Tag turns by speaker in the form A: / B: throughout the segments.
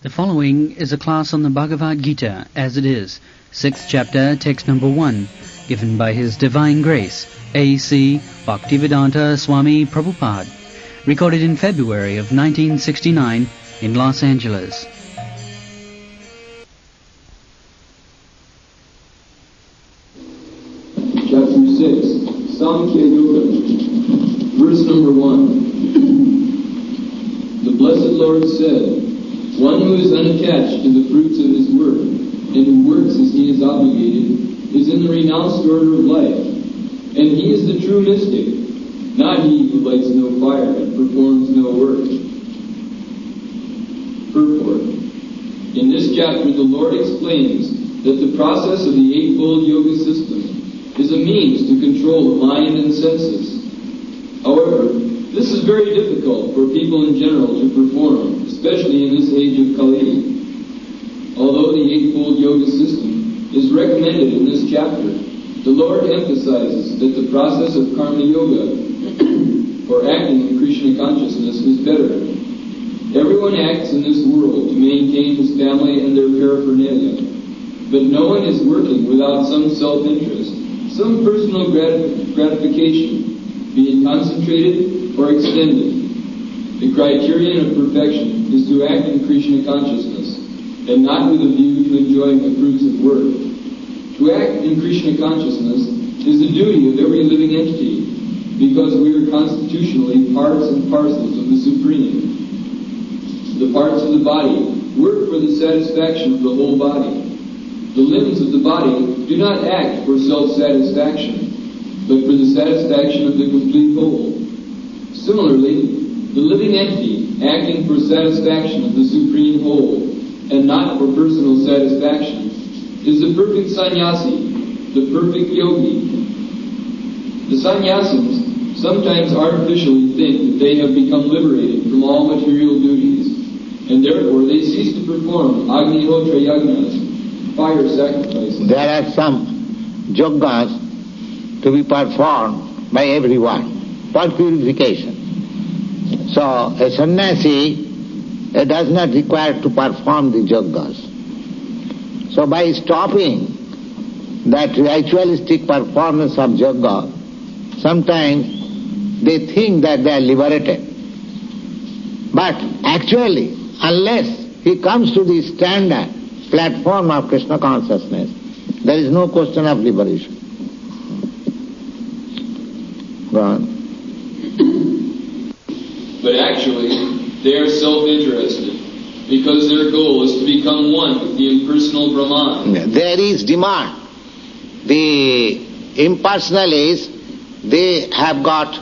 A: The following is a class on the Bhagavad Gita as it is, 6th chapter, text number 1, given by His Divine Grace, A.C. Bhaktivedanta Swami Prabhupada, recorded in February of 1969 in Los Angeles.
B: Chapter 6, Samkhya Yoga, verse number 1. The Blessed Lord said, "One who is unattached to the fruits of his work, and who works as he is obligated, is in the renounced order of life, and he is the true mystic, not he who lights no fire and performs no work." Purport. In this chapter, the Lord explains that the process of the Eightfold Yoga system is a means to control the mind and senses. However, this is very difficult for people in general to perform, especially in this age of Kali. Although the Eightfold Yoga system is recommended in this chapter, the Lord emphasizes that the process of Karma Yoga, or acting in Krishna consciousness, is better. Everyone acts in this world to maintain his family and their paraphernalia, but no one is working without some self-interest, some personal gratification, be it concentrated or extended. The criterion of perfection is to act in Krishna consciousness, and not with a view to enjoying the fruits of work. To act in Krishna consciousness is the duty of every living entity, because we are constitutionally parts and parcels of the Supreme. The parts of the body work for the satisfaction of the whole body. The limbs of the body do not act for self-satisfaction, but for the satisfaction of the complete whole. Similarly, the living entity, acting for satisfaction of the supreme whole, and not for personal satisfaction, is the perfect sannyasi, the perfect yogi. The sannyasins sometimes artificially think that they have become liberated from all material duties, and therefore they cease to perform Agnihotra yagnas, fire sacrifices.
C: There are some yogas to be performed by everyone for purification. So a sannyasi does not require to perform the yogas. So by stopping that ritualistic performance of yoga, sometimes they think that they are liberated. But actually, unless he comes to the standard platform of Krishna consciousness, there is no question of liberation. Go on.
B: But actually, they are self-interested, because their goal is to become one with the impersonal Brahman.
C: There is demand. The impersonalists, they have got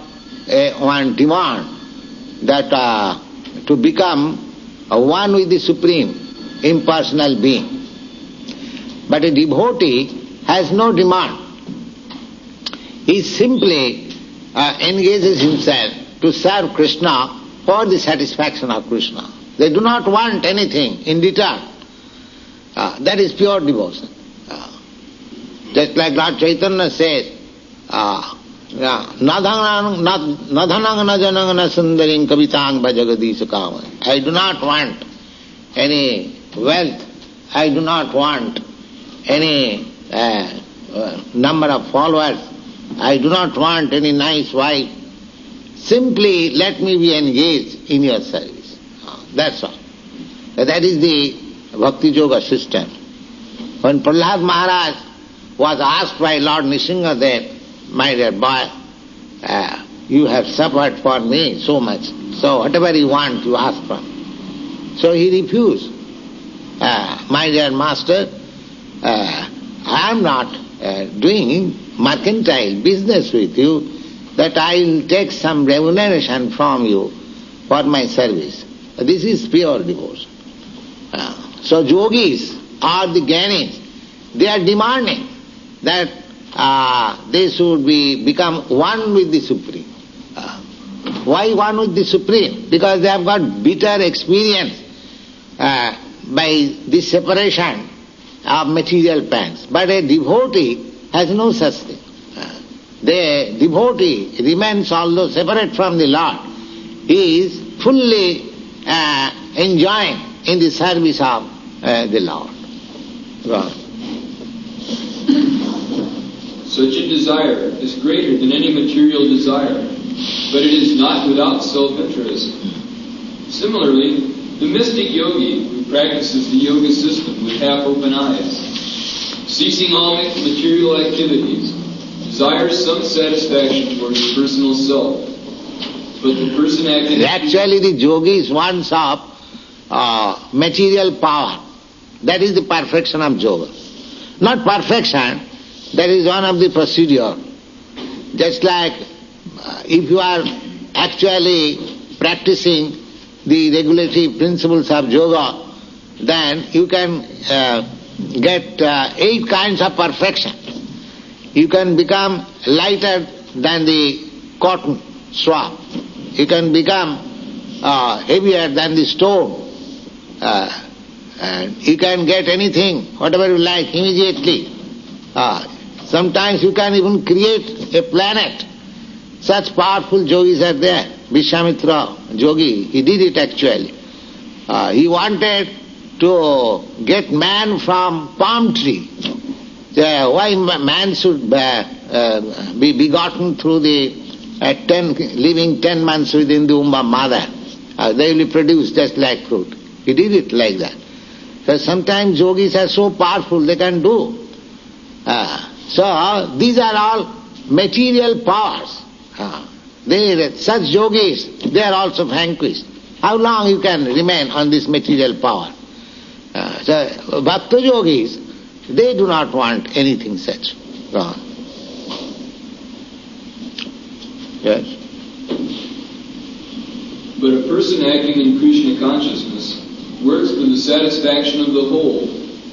C: one demand that to become one with the Supreme impersonal being. But a devotee has no demand. He simply engages himself to serve Krishna for the satisfaction of Krishna. They do not want anything in return. That is pure devotion. Just like Lord Chaitanya says, Nadhanang na janang na sundaring kavitang bhajagadisa kama. I do not want any wealth. I do not want any number of followers. I do not want any nice wife. Simply let me be engaged in your service. That's all. That is the Bhakti Yoga system. When Prahlad Maharaj was asked by Lord Nrsimhadev, "My dear boy, you have suffered for me so much, so whatever you want, you ask for." So he refused. "My dear master, I am not doing mercantile business with you, that I will take some remuneration from you for my service." This is pure devotion. So yogis or the jnanis, they are demanding that they should become one with the Supreme. Why one with the Supreme? Because they have got bitter experience by the separation of material pangs. But a devotee has no such thing. The devotee remains, although separate from the Lord, he is fully enjoying in the service of the Lord. Go on.
B: Such a desire is greater than any material desire, but it is not without self-interest. Similarly, the mystic yogi who practices the yoga system with half-open eyes, ceasing all material activities, desires some satisfaction for his personal self. But the person acting...
C: Actually, the yogis wants of material power. That is the perfection of yoga. Not perfection, that is one of the procedure. Just like if you are actually practicing the regulative principles of yoga, then you can get 8 kinds of perfection. You can become lighter than the cotton swab. You can become heavier than the stone. And you can get anything, whatever you like, immediately. Sometimes you can even create a planet. Such powerful yogis are there. Vishwamitra yogi, he did it actually. He wanted to get man from palm tree. Why man should be begotten through the living 10 months within the womb of mother. They will produce just like fruit. He did it like that. So sometimes yogis are so powerful they can do. So these are all material powers. Such yogis, they are also vanquished. How long you can remain on this material power? So bhakta yogis, they do not want anything such. Yes?
B: But a person acting in Krishna consciousness works for the satisfaction of the whole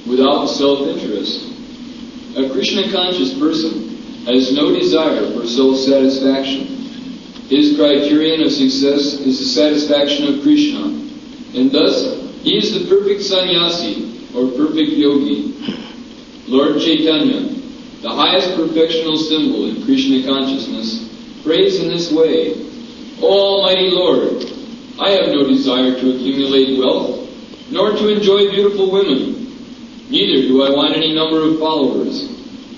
B: without self-interest. A Krishna-conscious person has no desire for self-satisfaction. His criterion of success is the satisfaction of Krishna, and thus he is the perfect sannyasi or perfect yogi. Lord Chaitanya, the highest perfectional symbol in Krishna consciousness, prays in this way: O Almighty Lord, I have no desire to accumulate wealth, nor to enjoy beautiful women. Neither do I want any number of followers.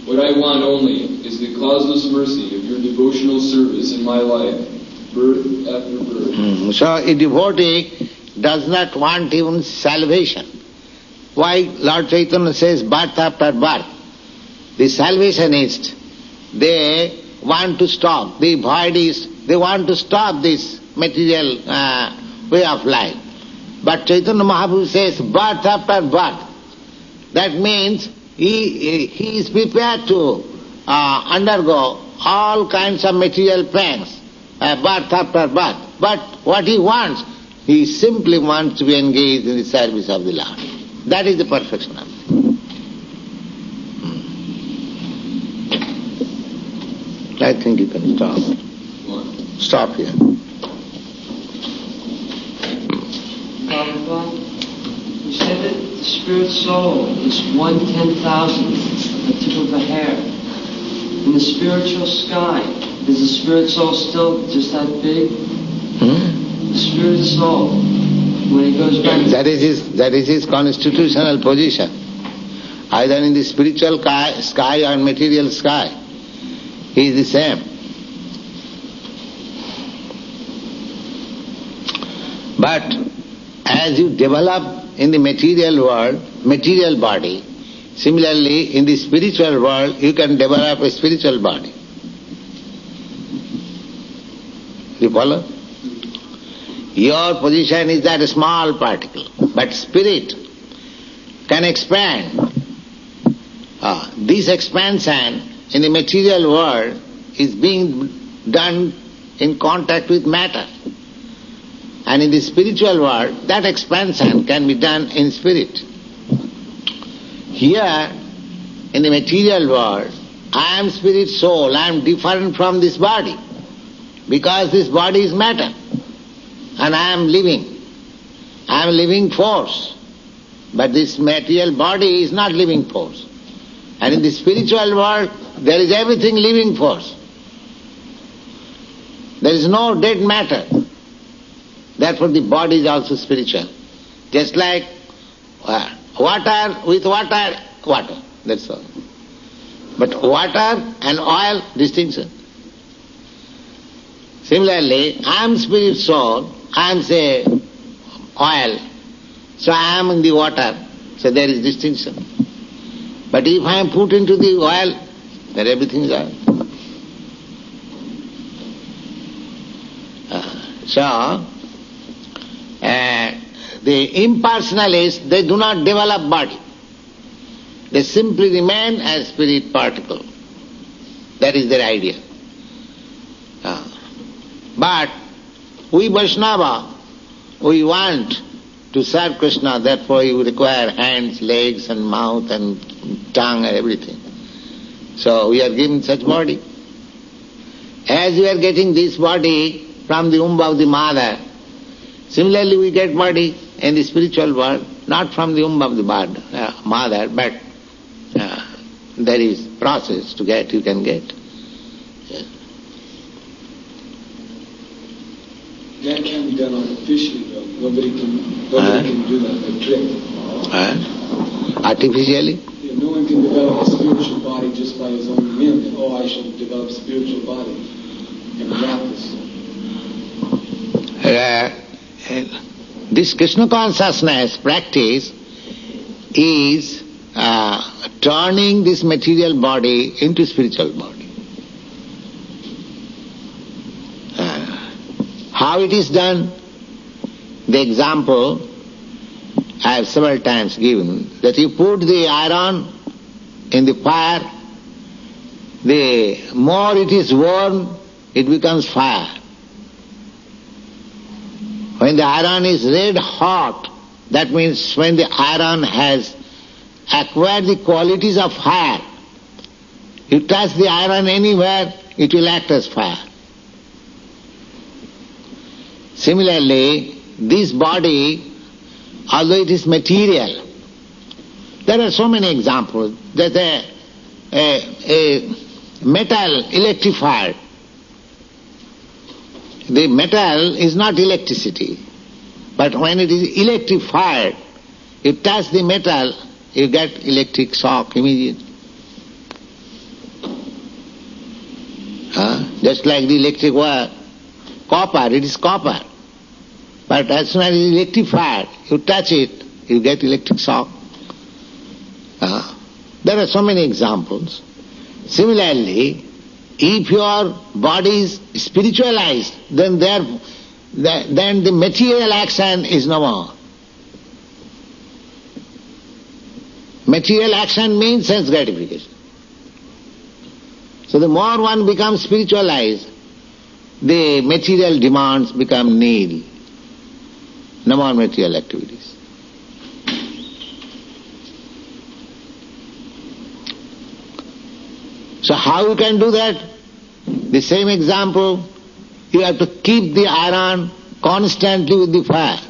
B: What I want only is the causeless mercy of your devotional service in my life, birth after birth.
C: So a devotee does not want even salvation. Why Lord Chaitanya says birth after birth? The salvationists, they want to stop. The voidists, they want to stop this material way of life. But Chaitanya Mahaprabhu says birth after birth. That means he is prepared to undergo all kinds of material pains, birth after birth. But what he wants, he simply wants to be engaged in the service of the Lord. That is the perfection of it. I think you can stop. Stop here.
D: You said that the spirit soul is 1/10,000th a tip of a hair. In the spiritual sky, is the spirit soul still just that big? The spirit soul, when it goes back...
C: That is his constitutional position. Either in the spiritual sky or material sky, he is the same. But as you develop in the material world, material body, similarly in the spiritual world you can develop a spiritual body. You follow? Your position is that small particle, but spirit can expand. This expansion in the material world is being done in contact with matter. And in the spiritual world, that expansion can be done in spirit. Here, in the material world, I am spirit soul, I am different from this body, because this body is matter, and I am living. I am living force, but this material body is not living force. And in the spiritual world, there is everything living force. There is no dead matter. Therefore the body is also spiritual. Just like water with water, water, that's all. But water and oil, distinction. Similarly, I am spirit soul, I am say oil, so I am in the water, so there is distinction. But if I am put into the oil, then everything is oil. So, the impersonalists, they do not develop body. They simply remain as spirit particle. That is their idea. But we Vaishnava, we want to serve Krishna, therefore we require hands, legs and mouth and tongue and everything. So we are given such body. As we are getting this body from the womb of the mother, similarly we get body in the spiritual world, not from the womb of the mother, but there is process to get, you can get. Yeah.
B: That can be done artificially though. Nobody can do that, a trick.
C: Artificially?
B: Yeah, no one can develop a spiritual body just by his own whim. Oh, I shall develop a spiritual body and practice.
C: This Krishna consciousness practice is turning this material body into spiritual body. How it is done? The example I have several times given, that you put the iron in the fire, the more it is warm, it becomes fire. When the iron is red hot, that means when the iron has acquired the qualities of fire. You touch the iron anywhere, it will act as fire. Similarly, this body, although it is material, there are so many examples that a metal electrified, the metal is not electricity, but when it is electrified, you touch the metal, you get electric shock immediately. Just like the electric wire, copper, it is copper. But as soon as it is electrified, you touch it, you get electric shock. There are so many examples. Similarly, if your body is spiritualized, then the material action is no more. Material action means sense gratification. So the more one becomes spiritualized, the material demands become nil. No more material activities. So how you can do that? The same example, you have to keep the iron constantly with the fire.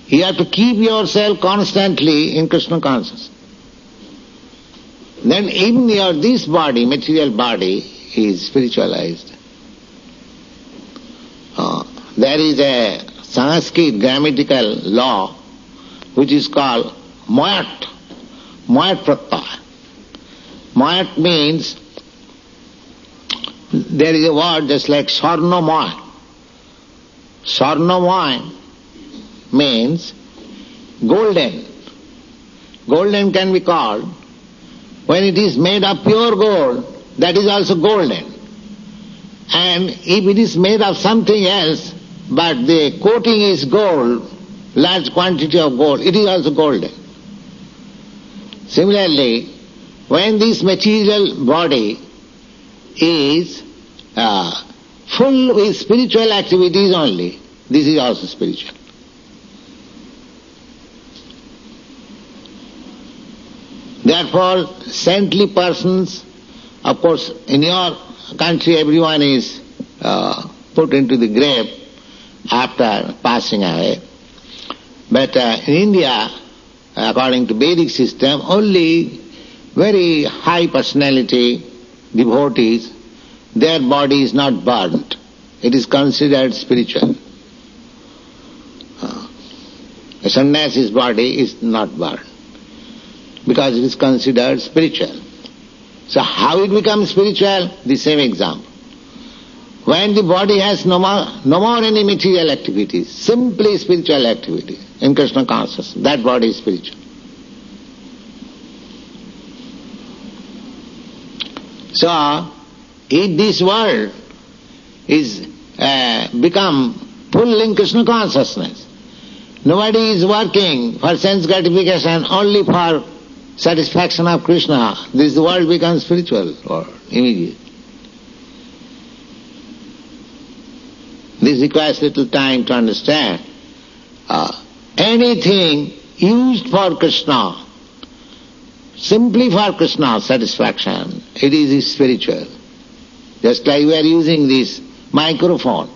C: You have to keep yourself constantly in Krishna consciousness. Then even this body, material body, is spiritualized. There is a Sanskrit grammatical law which is called moyat pratyaya. Moyat means, there is a word just like sarnamoy. Sarnamoy means golden. Golden can be called, when it is made of pure gold, that is also golden. And if it is made of something else, but the coating is gold, large quantity of gold, it is also golden. Similarly, when this material body is full with spiritual activities only, this is also spiritual. Therefore, saintly persons, of course, in your country everyone is put into the grave after passing away. But in India, according to Vedic system, only very high personality devotees, their body is not burnt. It is considered spiritual. A sannyasi's body is not burned because it is considered spiritual. So how it becomes spiritual? The same example. When the body has no more any material activities, simply spiritual activity in Krishna consciousness, that body is spiritual. So, if this world is become full in Krishna consciousness, nobody is working for sense gratification only for satisfaction of Krishna, this world becomes spiritual or immediate. This requires little time to understand. Anything used for Krishna, simply for Krishna's satisfaction, it is spiritual. Just like we are using this microphone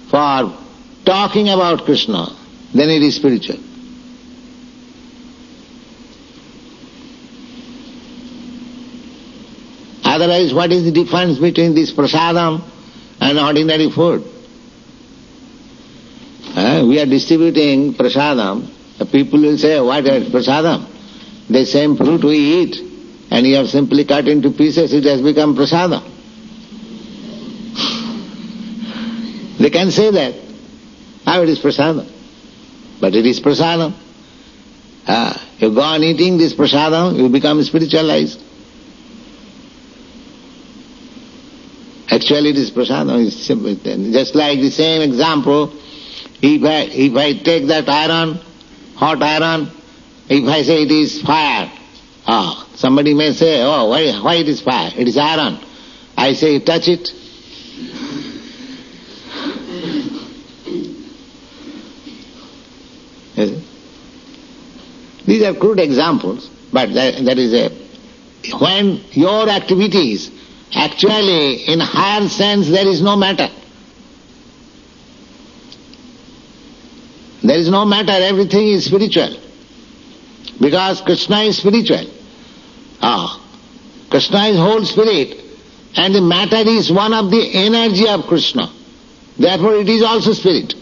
C: for talking about Krishna, then it is spiritual. Otherwise, what is the difference between this prasadam and ordinary food? We are distributing prasadam. The people will say, what is prasadam? The same fruit we eat, and you have simply cut into pieces, it has become prasadam. They can say that. How it is prasadam? But it is prasadam. You go on eating this prasadam, you become spiritualized. Actually it is prasadam, it's simple. Just like the same example, if I take that iron, hot iron, if I say it is fire, somebody may say, oh, why it is fire? It is iron. I say, touch it. These are crude examples, but that is when your activities, actually in higher sense there is no matter. There is no matter, everything is spiritual. Because Krishna is spiritual. Krishna is whole spirit, and the matter is one of the energy of Krishna. Therefore it is also spirit.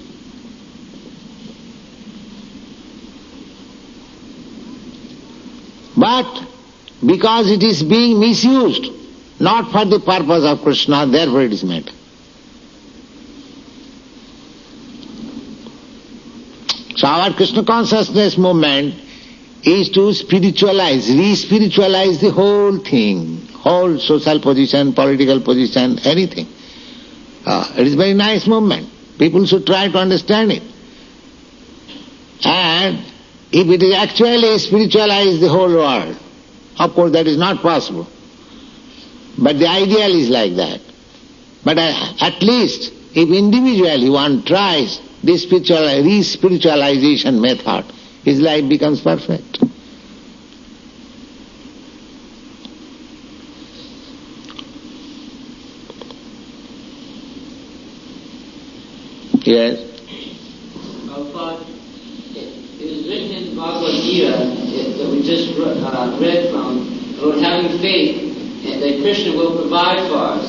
C: But because it is being misused, not for the purpose of Krishna, therefore it is matter. So our Krishna consciousness movement is to spiritualize, re-spiritualize the whole thing, whole social position, political position, anything. It is a very nice movement. People should try to understand it. And if it is actually spiritualize the whole world, of course that is not possible. But the ideal is like that. But at least if individually one tries this re-spiritualization method, his life becomes perfect. Yes?
E: Prabhupada, it was written in Bhagavad Gita that we just read from, about having faith that Krishna will provide for us.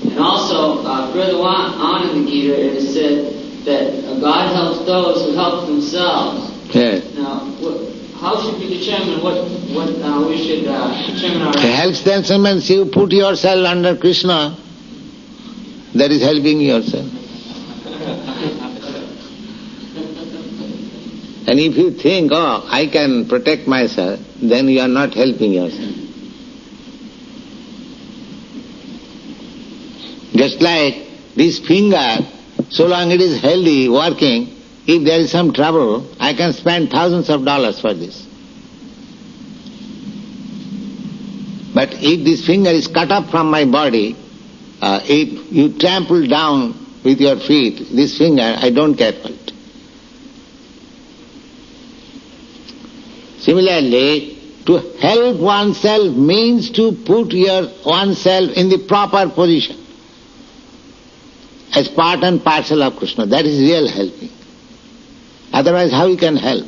E: And also, further on in the Gita, it is said that God helps those who help themselves.
C: Yes.
E: Now, how should we determine what we should determine our...
C: Helps themselves means you put yourself under Krishna, that is helping yourself. And if you think, oh, I can protect myself, then you are not helping yourself. Just like this finger, so long it is healthy, working, if there is some trouble, I can spend thousands of dollars for this. But if this finger is cut off from my body, if you trample down with your feet, this finger, I don't care for it. Similarly, to help oneself means to put oneself in the proper position as part and parcel of Krishna. That is real helping. Otherwise, how you can help?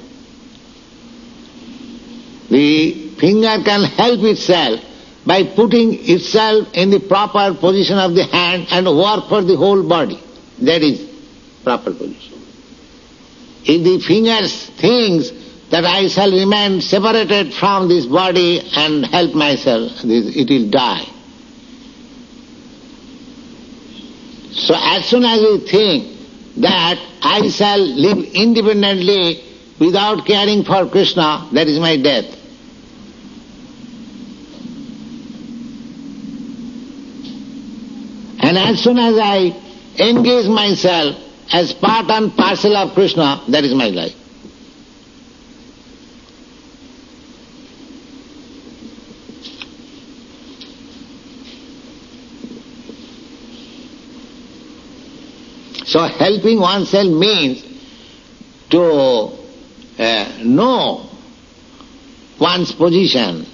C: The finger can help itself by putting itself in the proper position of the hand and work for the whole body. That is proper position. if the fingers thinks that I shall remain separated from this body and help myself, it will die. So as soon as you think that I shall live independently without caring for Krishna, that is my death. And as soon as I engage myself as part and parcel of Krishna, that is my life. So helping oneself means to know one's position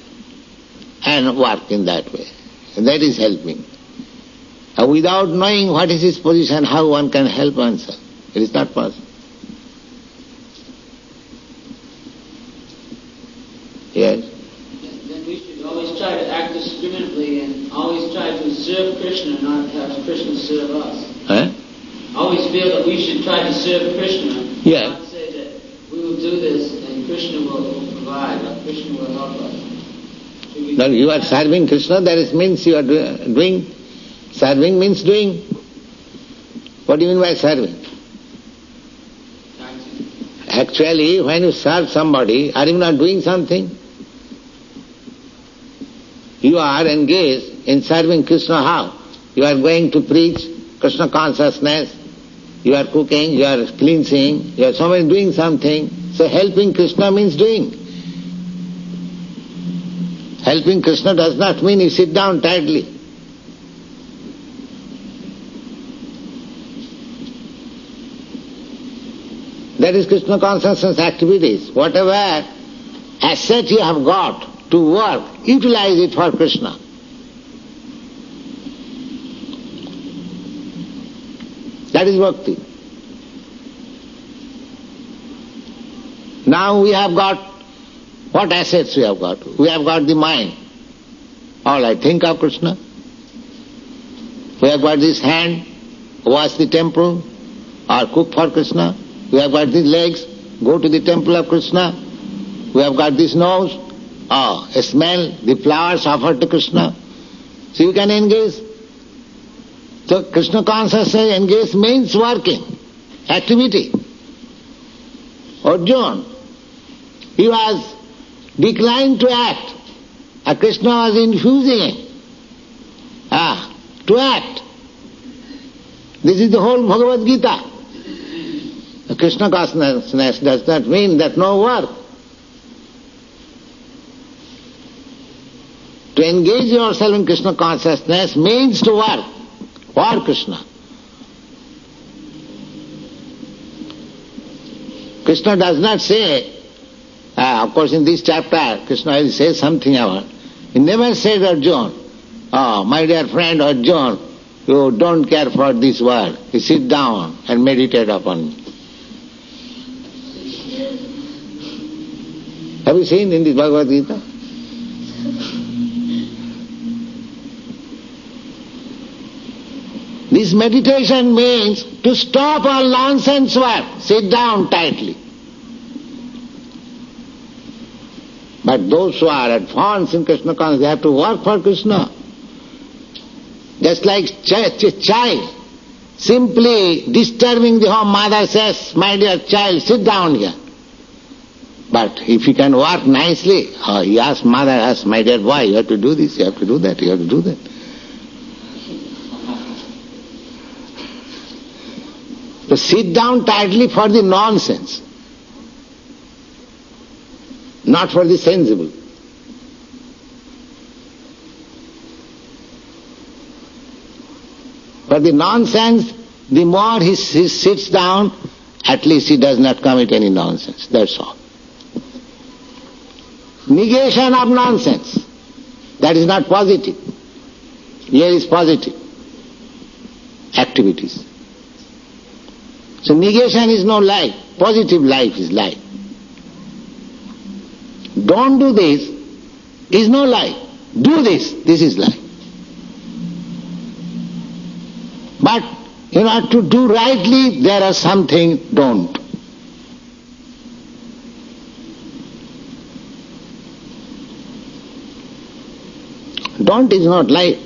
C: and work in that way. That is helping. Without knowing what is his position, how one can help oneself? It is not possible. Yes?
E: Then we should always try to act discriminatively and always try to serve Krishna, not have Krishna serve us.
C: Huh?
E: Always feel that we should try to serve Krishna.
C: Yeah.
E: Not say that we will do this and Krishna will provide, or Krishna will help us.
C: Now you are serving Krishna, that means you are doing. Serving means doing. What do you mean by serving? Actually, when you serve somebody, are you not doing something? You are engaged in serving Krishna how? You are going to preach Krishna consciousness, you are cooking, you are cleansing, you are somewhere doing something. So helping Krishna means doing. Helping Krishna does not mean you sit down tidily. That is Krishna consciousness activities. Whatever asset you have got to work, utilize it for Krishna. That is bhakti. Now we have got, what assets we have got? We have got the mind. All right, think of Krishna. We have got this hand, wash the temple, or cook for Krishna. We have got these legs, go to the temple of Krishna. We have got this nose, smell the flowers offered to Krishna. So you can engage. So Krishna consciousness engage means working, activity. Arjuna, he was declined to act. Krishna was infusing him to act. This is the whole Bhagavad Gita. Krishna consciousness does not mean that no work. To engage yourself in Krishna consciousness means to work for Krishna. Krishna does not say, of course in this chapter Krishna will say something about, he never said Arjuna, my dear friend Arjuna, you don't care for this world. You sit down and meditate upon me. Have you seen in the Bhagavad Gita? This meditation means to stop all nonsense work, sit down tightly. But those who are advanced in Krishna consciousness, they have to work for Krishna. Just like a child, simply disturbing the home, mother says, my dear child, sit down here. But if he can work nicely, he asks mother, asks my dear boy, you have to do this, you have to do that, you have to do that. So sit down tightly for the nonsense, not for the sensible. For the nonsense, the more he sits down, at least he does not commit any nonsense, that's all. Negation of nonsense, that is not positive. Here is positive activities. So negation is no life, positive life is life. Don't do this is no life. Do this is life. But in order to do rightly, there are something don't. Don't is not life.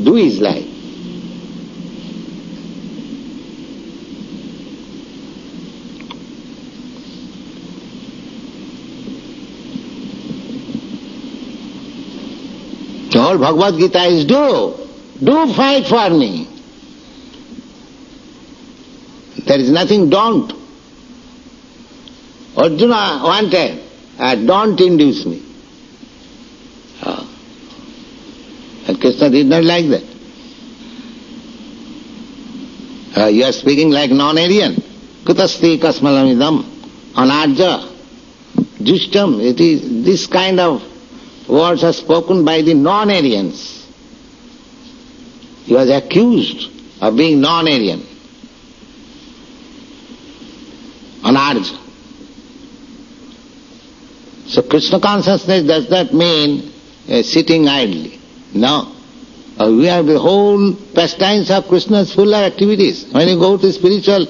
C: Do is life. The whole Bhagavad Gita is do. Do fight for me. There is nothing don't. Arjuna wanted, don't induce me. And Krishna did not like that. You are speaking like non-Aryan. Kutasti kasmalamidam, anarja, justam. It is this kind of words are spoken by the non-Aryans. He was accused of being non-Aryan. Anarja. So Krishna consciousness does not mean sitting idly. No. We have the whole pastimes of Krishna's full of activities. When you go to spiritual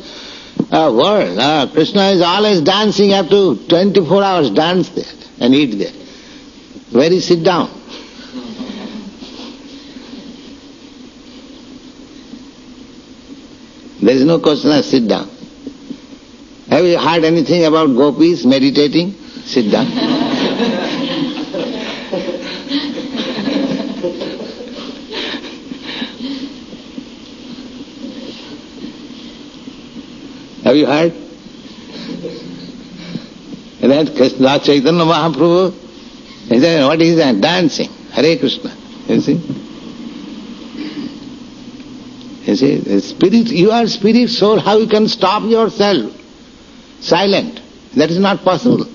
C: world, Krishna is always dancing up to 24 hours, dance there and eat there. Where he sit down? There is no question of sit down. Have you heard anything about gopis meditating? Sit down. Have you heard? And then Krishna Chaitanya Mahaprabhu, he said, what is that? Dancing. Hare Krishna. You see? You see, the spirit, you are spirit soul, how you can stop yourself silent? That is not possible.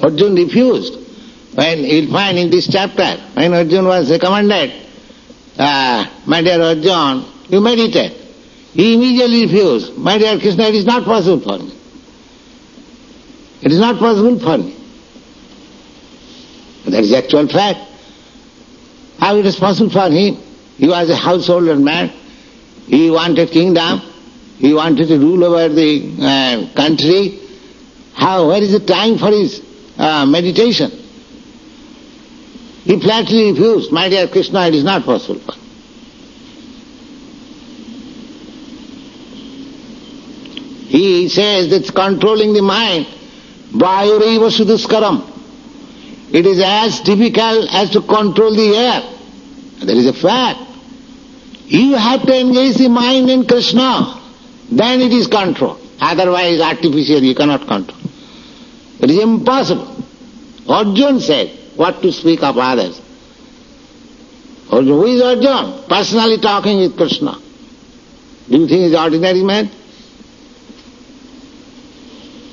C: Arjuna refused. When you'll find in this chapter, when Arjuna was recommended, my dear Arjuna, you meditate. He immediately refused. My dear Krishna, it is not possible for me. It is not possible for me. That is actual fact. How it is possible for him? He was a householder man. He wanted kingdom. He wanted to rule over the country. Where is the time for his meditation? He flatly refused. My dear Krishna, it is not possible for me. He says that controlling the mind, Vayureva Suduskaram. It is as difficult as to control the air. That is a fact. You have to engage the mind in Krishna, then it is control. Otherwise, artificial, you cannot control. It is impossible. Arjuna said, what to speak of others? Who is Arjuna? Personally talking with Krishna. Do you think he is ordinary man?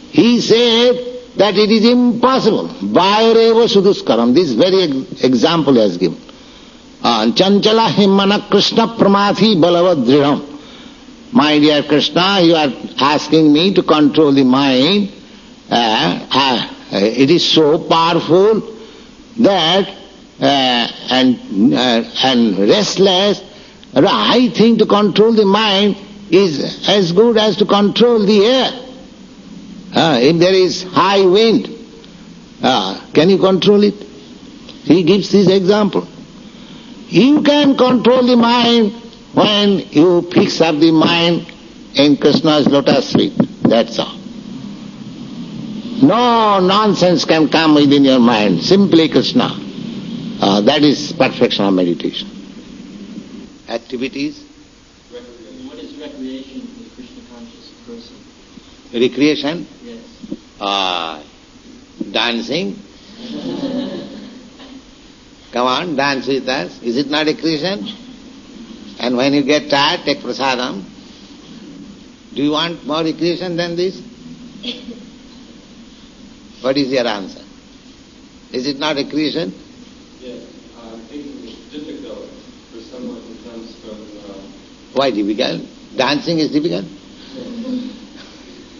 C: He said that it is impossible. Vayureva Suduskaram. This very example he has given. Chanchala himmana Krishna pramathi balavadridham. My dear Krishna, you are asking me to control the mind. It is so powerful that and restless. I think to control the mind is as good as to control the air. If there is high wind, can you control it? He gives this example. You can control the mind when you fix up the mind in Krishna's lotus feet. That's all. No nonsense can come within your mind. Simply Krishna. That is perfection of meditation. Activities.
E: What is recreation for the Krishna conscious person?
C: Recreation?
E: Yes.
C: Dancing. Come on, dance with us. Is it not recreation? And when you get tired, take prasadam. Do you want more recreation than this? What is your answer? Is it not recreation?
B: Yes, I think it's difficult for someone who comes from...
C: Why difficult? Dancing is difficult?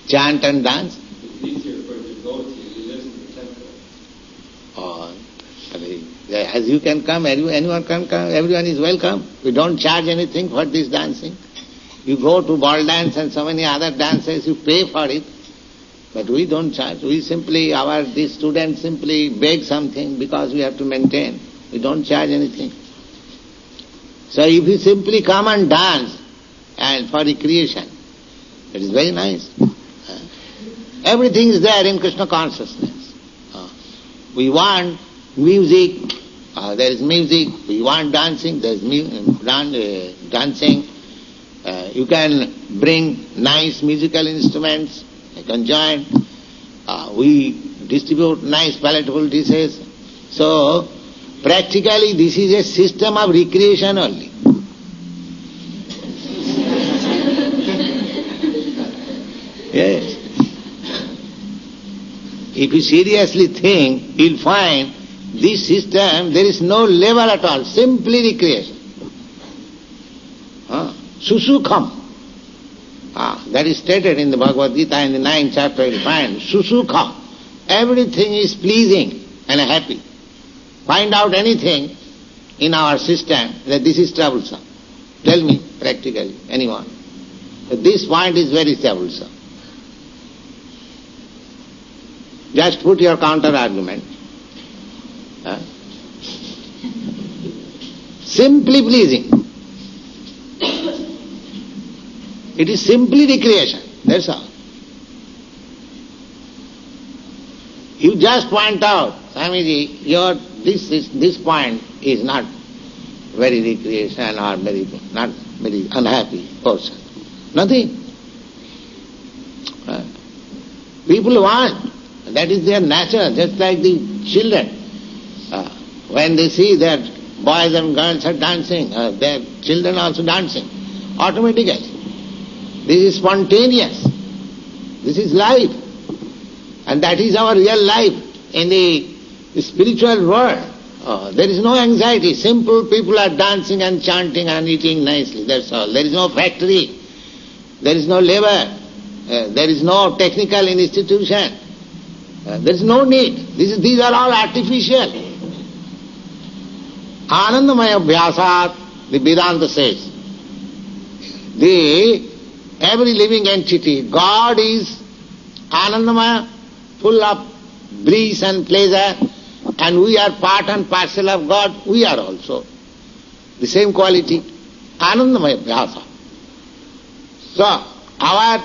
C: Chant and dance?
B: It's easier for a devotee who lives in the temple.
C: As you can come, anyone can come, everyone is welcome. We don't charge anything for this dancing. You go to ball dance and so many other dances, you pay for it. But we don't charge. These students simply beg something because we have to maintain. We don't charge anything. So if you simply come and dance and for recreation, it is very nice. Everything is there in Krishna consciousness. We want music, there is music. We want dancing, there is dancing. You can bring nice musical instruments, you can join. We distribute nice palatable dishes. So, practically this is a system of recreation only. Yes. If you seriously think, you'll find this system, there is no level at all, simply recreation. Susukham. That is stated in the Bhagavad Gita in the 9th chapter, you'll find Susukham. Everything is pleasing and happy. Find out anything in our system that this is troublesome. Tell me, practically, anyone. That this point is very troublesome. Just put your counter-argument. Simply pleasing. It is simply recreation, that's all. You just point out, Swamiji, this point is not very recreation or not very unhappy person. Nothing. People want, that is their nature, just like the children. When they see that boys and girls are dancing, their children also dancing, automatically. This is spontaneous. This is life. And that is our real life in the spiritual world. There is no anxiety. Simple people are dancing and chanting and eating nicely, that's all. There is no factory. There is no labor. There is no technical institution. There is no need. These are all artificial. Anandamaya Abhyasat, the Vedanta says. Every living entity, God is Anandamaya, full of bliss and pleasure, and we are part and parcel of God, we are also the same quality, Anandamaya Abhyasa. So, our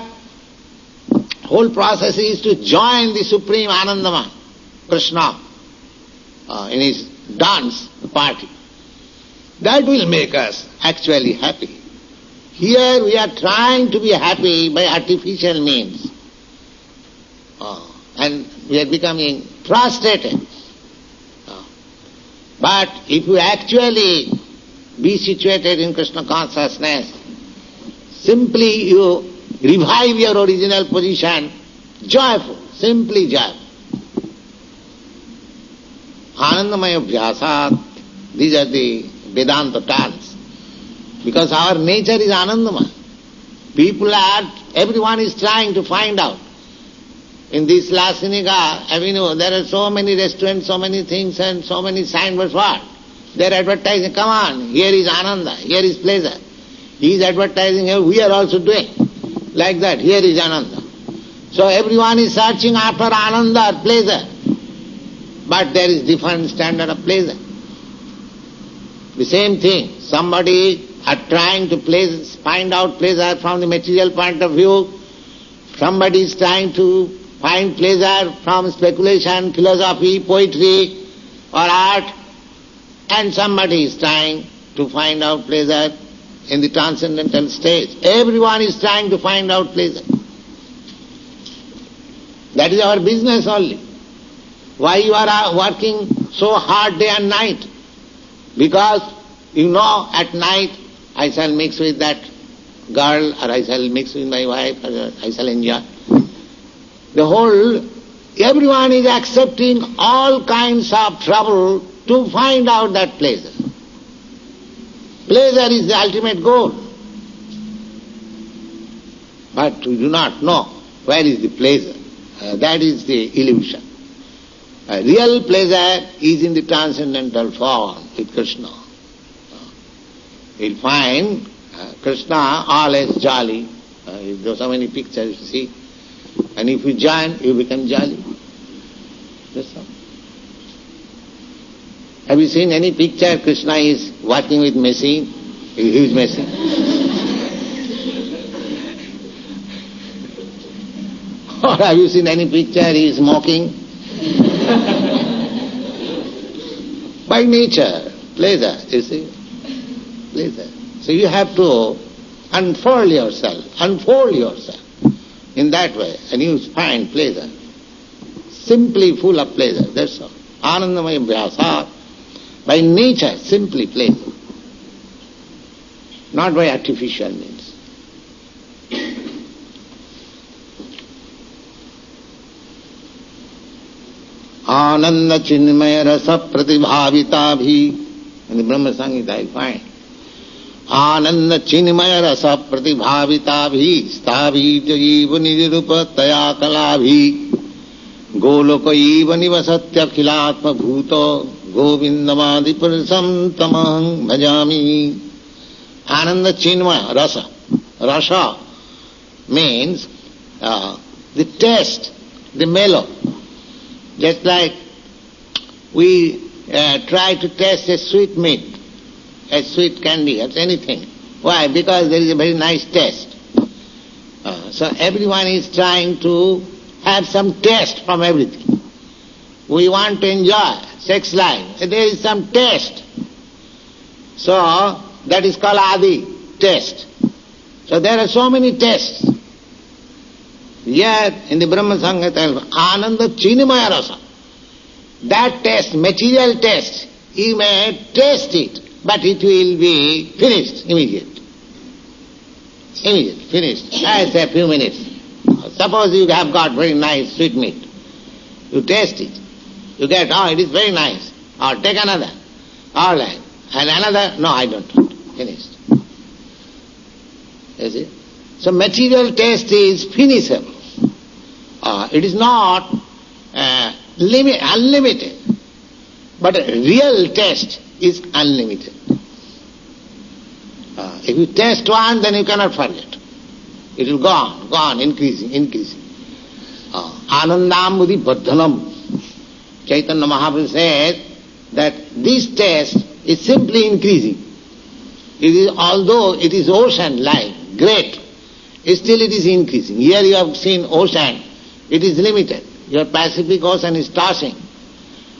C: whole process is to join the Supreme Anandama, Krishna, in his dance party. That will make us actually happy. Here we are trying to be happy by artificial means. And we are becoming frustrated. But if you actually be situated in Krishna consciousness, simply you revive your original position, joyful, simply joyful. Anandamaya Abhyasat, these are the Vedanta terms. Because our nature is Anandamaya. Everyone is trying to find out. In this La Cienega Avenue, there are so many restaurants, so many things and so many signboards. What? They are advertising, come on, here is Ananda, here is pleasure. He is advertising, we are also doing. Like that, here is Ananda. So everyone is searching after Ananda or pleasure. But there is different standard of pleasure. The same thing, somebody are trying to find out pleasure from the material point of view. Somebody is trying to find pleasure from speculation, philosophy, poetry or art. And somebody is trying to find out pleasure in the transcendental stage. Everyone is trying to find out pleasure. That is our business only. Why you are working so hard day and night? Because you know at night I shall mix with that girl or I shall mix with my wife or I shall enjoy. Everyone is accepting all kinds of trouble to find out that pleasure. Pleasure is the ultimate goal. But we do not know where is the pleasure. That is the illusion. Real pleasure is in the transcendental form with Krishna. You'll find Krishna always jolly. There are so many pictures you see. And if you join, you become jolly. That's all. Have you seen any picture Krishna is working with machine, a huge machine? Or have you seen any picture he is smoking? By nature, pleasure, you see. Pleasure. So you have to unfold yourself in that way, and you find pleasure. Simply full of pleasure, that's all. Anandamaya Vyasa, by nature, simply pleasure. Not by artificial means. Ananda Chinmaya Rasa Pratibhavita Bhi. In the Brahma Samhita you find. Ananda Chinmaya Rasa Pratibhavita Bhi Stabhi Jayiva Nirupa Taya Kalabhi Goloka Iva Nivasatya Khilatma Bhuto Govindamadi Purisam Tamahang Bhajami. Ananda Chinmaya Rasa. Rasa means the taste, the mellow. Just like we try to taste a sweet meat, a sweet candy, or anything. Why? Because there is a very nice taste. So everyone is trying to have some taste from everything. We want to enjoy sex life. There is some taste. So that is called Adi, taste. So there are so many tastes. Yet in the Brahma Samhita, Ananda Chinmaya Rasa. That taste, material taste, you may taste it, but it will be finished immediately. Immediately, finished. I say a few minutes. Suppose you have got very nice sweet meat. You taste it. You get, oh, it is very nice. Or take another. All right. And another, no, I don't want. Finished. You see? So material taste is finishable. It is not unlimited. But real taste is unlimited. If you taste one, then you cannot forget. It will go on, increasing. Anandamudi Baddhanam. Chaitanya Mahaprabhu said that this taste is simply increasing. It is, although it is ocean like, great, still it is increasing. Here you have seen ocean, it is limited. Your Pacific Ocean is tossing.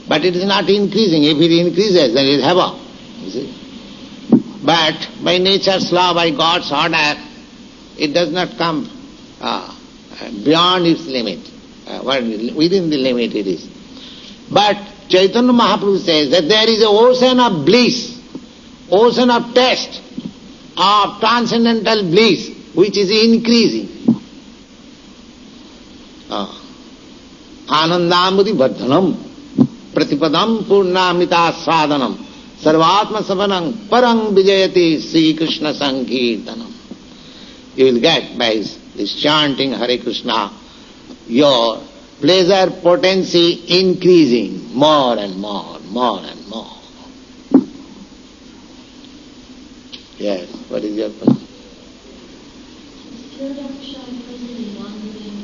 C: But it is not increasing. If it increases, then it is heaven. You see? But by nature's law, by God's order, it does not come beyond its limit. Within the limit it is. But Chaitanya Mahaprabhu says that there is an ocean of bliss, ocean of taste, of transcendental bliss, which is increasing. Anandamudi Vardhanam Pratipadam Purnamita Sadhanam Sarvatma Savanam Parang Vijayati Sri Krishna Sankirtanam. You will get by this chanting Hare Krishna your pleasure potency increasing more and more. Yes, what is your question?
F: Still Dr. Shah present in non-living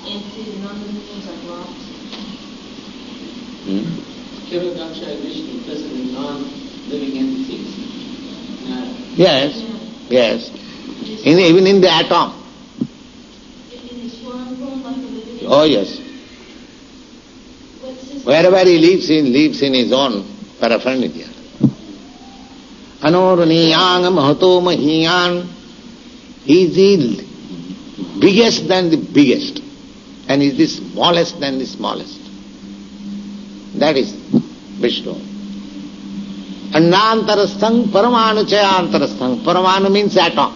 F: entities, non-living things like rocks?
E: Kira Daksha and Vishnu present in non-living entities.
C: Yes. Even in the atom.
F: In the swan form like a living
C: Oh yes. Wherever he lives in his own paraphernalia. Anoruniyang mahato mahiyan. He is the biggest than the biggest. And is the smallest than the smallest. That is Vishnu. Annantarasthang paramanu chayantarasthang. Paramanu means atom.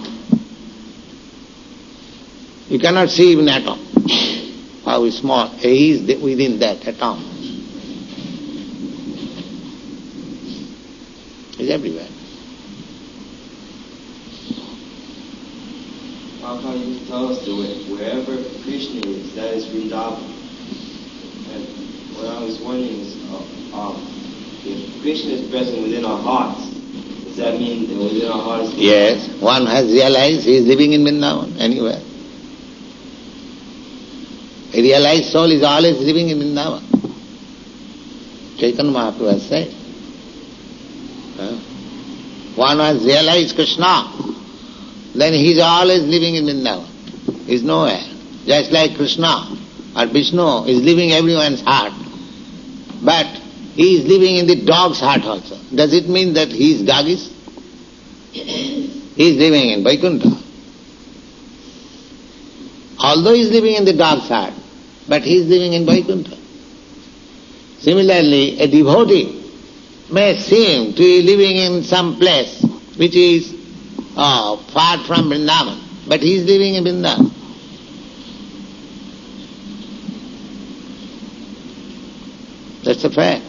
C: You cannot see even atom. How small. He is within that atom. He is everywhere.
G: How you tell us that wherever Krishna is, that is Vrindavan. And what I was wondering is, if Krishna is present within our hearts, does that mean that within our hearts?
C: Yes, one has realized he is living in Vrindavan, anywhere. A realized soul is always living in Vrindavan. Chaitanya Mahaprabhu has said. One has realized Krishna, then he is always living in Vrindavan. He is nowhere. Just like Krishna or Vishnu is living in everyone's heart. But he is living in the dog's heart also. Does it mean that he is doggish? He is living in Vaikuntha. Although he is living in the dog's heart, but he is living in Vaikuntha. Similarly, a devotee may seem to be living in some place which is far from Vrindavan, but he is living in Vrindavan. That's a fact.